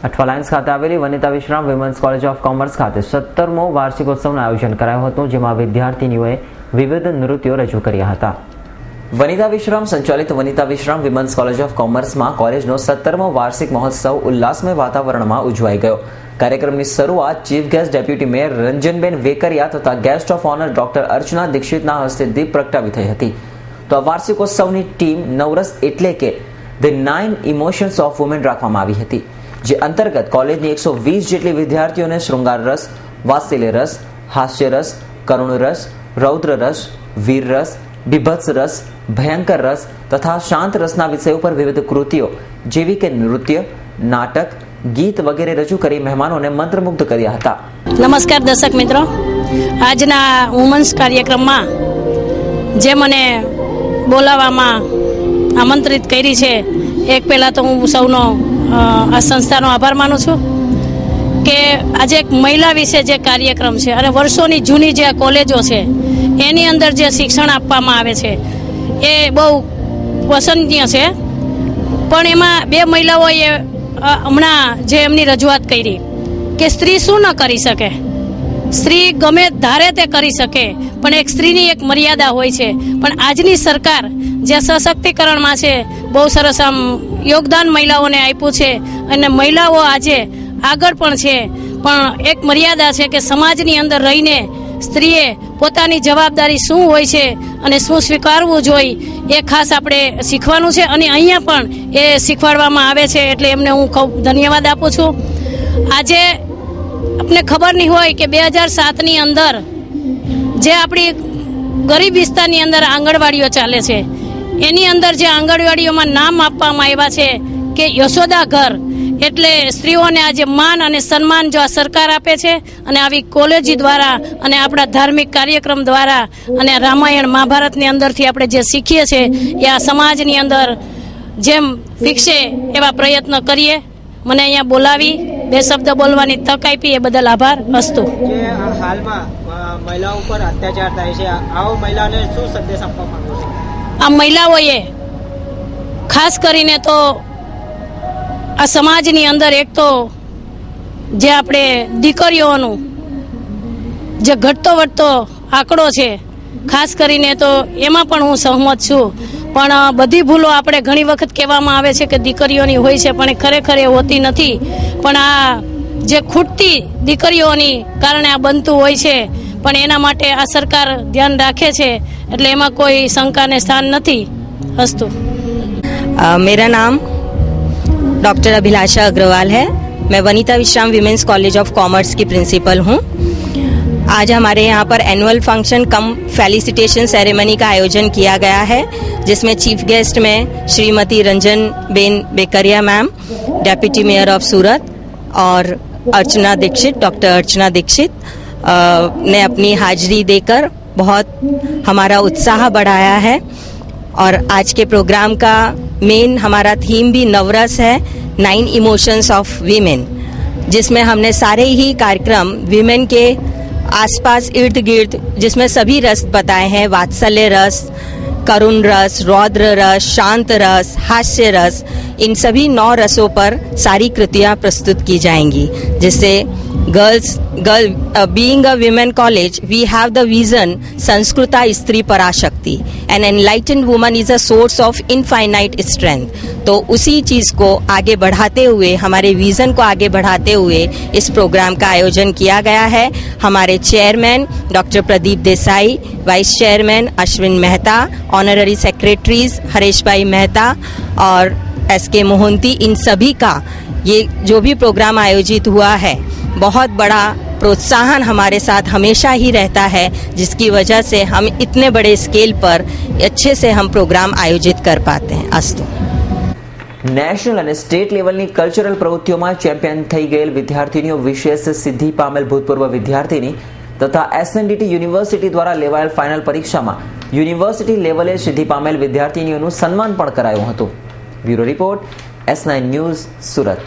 Athwa lines ખાતે આવેલી વનિતા વિશ્રામ વિમેન્સ કોલેજ ઓફ કોમર્સ ખાતે 17મો વાર્ષિકોત્સવનું આયોજન કરાયું હતું, જેમાં વિદ્યાર્થીનીઓએ વિવિધ નૃત્યો રજૂ કર્યા હતા. વનિતા વિશ્રામ સંચાલિત વનિતા વિશ્રામ વિમેન્સ કોલેજ ઓફ કોમર્સમાં કોલેજનો 17મો વાર્ષિક મહોત્સવ ઉલ્લાસમય વાતાવરણમાં ઉજવાઈ ગયો. કાર્યક્રમની શરૂઆત chief guest deputy mayor Ranjanben Vekariya તથા ગેસ્ટ ઓફ ઓનર ડોક્ટર અર્ચના દીક્ષિતના હસ્તે દીપ પ્રગટાવી થઈ હતી. તો આ વાર્ષિકોત્સવની ટીમ નવરસ એટલે કે ધ 9 ઇમોશન્સ ઓફ વુમેન રાખવામાં આવી હતી, જે અંતર્ગત કોલેજની 120 જેટલી વિદ્યાર્થીઓને શૃંગાર રસ, વાત્સલ્ય રસ, હાસ્ય રસ, કરુણ રસ, રૌદ્ર રસ, વીર રસ, બીભત્સ રસ, ભયંકર રસ તથા શાંત રસના વિષયો પર વિવિધ કૃતિઓ જેવી કે નૃત્ય, નાટક, ગીત વગેરે રજૂ કરી મહેમાનોને મંત્રમુગ્ધ કર્યા હતા. નમસ્કાર દર્શક મિત્રો, આજના વુમન્સ કાર્યક્રમમાં જે મને બોલાવવામાં આમંત્રિત કરી છે, એક પહેલાં તો હું સૌનો આ સંસ્થાનો આભાર માનું છું કે આજે એક મહિલા વિશે જે કાર્યક્રમ છે અને વર્ષોની જૂની જે કોલેજો છે એની અંદર જે શિક્ષણ આપવામાં આવે છે એ બહુ પસંદનીય છે. પણ એમાં બે મહિલાઓએ હમણાં જે એમની રજૂઆત કરી કે સ્ત્રી શું ન કરી શકે, સ્ત્રી ગમે ધારે તે કરી શકે, પણ એક સ્ત્રીની એક મર્યાદા હોય છે. પણ આજની સરકાર જે સશક્તિકરણમાં છે, બહુ સરસ આમ યોગદાન મહિલાઓને આપ્યું છે અને મહિલાઓ આજે આગળ પણ છે, પણ એક મર્યાદા છે કે સમાજની અંદર રહીને સ્ત્રીએ પોતાની જવાબદારી શું હોય છે અને શું સ્વીકારવું જોઈએ એ ખાસ આપણે શીખવાનું છે અને અહીંયા પણ એ શીખવાડવામાં આવે છે, એટલે એમને હું ખૂબ ધન્યવાદ આપું છું. આજે આપને ખબર નહીં હોય કે 2007ની અંદર જે આપણી ગરીબ વિસ્તારની અંદર આંગણવાડીઓ ચાલે છે, એની અંદર જે આંગણવાડીઓમાં નામ આપવામાં આવ્યા છે કે યશોદા ઘર, એટલે સ્ત્રીઓને આજે માન અને સન્માન જો આ સરકાર આપે છે અને આવી કોલેજ દ્વારા અને આપણા ધાર્મિક કાર્યક્રમ દ્વારા અને રામાયણ મહાભારતની અંદરથી આપણે જે શીખીએ છીએ એ આ સમાજની અંદર જેમ વિકસે એવા પ્રયત્ન કરીએ. મને અહીંયા બોલાવી 2 શબ્દ બોલવાની તક આપી એ બદલ આભાર. અસ્તુ. હાલમાં મહિલાઓ પર અત્યાચાર થાય છે, આવો મહિલાઓને શું સંદેશ આપવા માંગો છો? આ મહિલાઓએ ખાસ કરીને તો આ સમાજની અંદર એક તો જે આપણે દીકરીઓનું જે ઘટતો વધતો આંકડો છે, ખાસ કરીને તો એમાં પણ હું સહમત છું. પણ બધી ભૂલો આપણે ઘણી વખત કહેવામાં આવે છે કે દીકરીઓની હોય છે, પણ ખરેખર એ હોતી નથી. પણ આ જે ખૂટતી દીકરીઓની કારણે આ બનતું હોય છે, પણ એના માટે આ સરકાર ધ્યાન રાખે છે, એટલે એમાં કોઈ શંકાને સ્થાન નથી. અસ્તુ. मेरा नाम डॉक्टर अभिलाषा अग्रवाल है. मैं Vanita Vishram women's college of commerce की प्रिंसिपल हूँ. आज हमारे यहाँ पर annual function cum felicitation ceremony का आयोजन किया गया है, जिसमें चीफ गेस्ट में Shrimati Ranjan Ben Bekaria ma'am, deputy mayor of Surat, और अर्चना दीक्षित, डॉक्टर अर्चना दीक्षित ने अपनी हाजिरी देकर बहुत हमारा उत्साह बढ़ाया है. और आज के प्रोग्राम का मेन हमारा थीम भी नवरस है, 9 इमोशंस ऑफ वीमेन, जिसमें हमने सारे ही कार्यक्रम वीमेन के आसपास इर्द गिर्द, जिसमें सभी रस बताए हैं, वात्सल्य रस, करुण रस, रौद्र रस, शांत रस, हास्य रस, इन सभी 9 रसों पर सारी कृतियाँ प्रस्तुत की जाएंगी. जिससे being a women college, we have the vision संस्कृता स्त्री पराशक्ति, an enlightened woman is a source of infinite strength. तो उसी चीज़ को आगे बढ़ाते हुए, हमारे विजन को आगे बढ़ाते हुए इस प्रोग्राम का आयोजन किया गया है. हमारे chairman doctor Pradeep Desai, vice chairman Ashwin Mehta, honorary secretaries Haresh भाई मेहता और SK मोहंती, इन सभी का ये जो भी प्रोग्राम आयोजित हुआ है, बहुत बड़ा प्रोत्साहन हमारे साथ हमेशा ही रहता है, जिसकी वजह से हम इतने बड़े स्केल पर अच्छे से हम प्रोग्राम आयोजित कर पाते हैं. अस्तु. નેશનલ અને સ્ટેટ લેવલની કલ્ચરલ પ્રવૃત્તિઓમાં ચેમ્પિયન થઈ ગયેલ વિદ્યાર્થીનીઓ વિશેષ સિદ્ધિ પામેલ ભૂતપૂર્વ વિદ્યાર્થીની તથા SNDT યુનિવર્સિટી દ્વારા લેવાયેલ ફાઇનલ પરીક્ષામાં યુનિવર્સિટી લેવલે સિદ્ધિ પામેલ વિદ્યાર્થીનીઓનું સન્માન પણ કરાયું હતું. Bureau report, S9 news, Surat.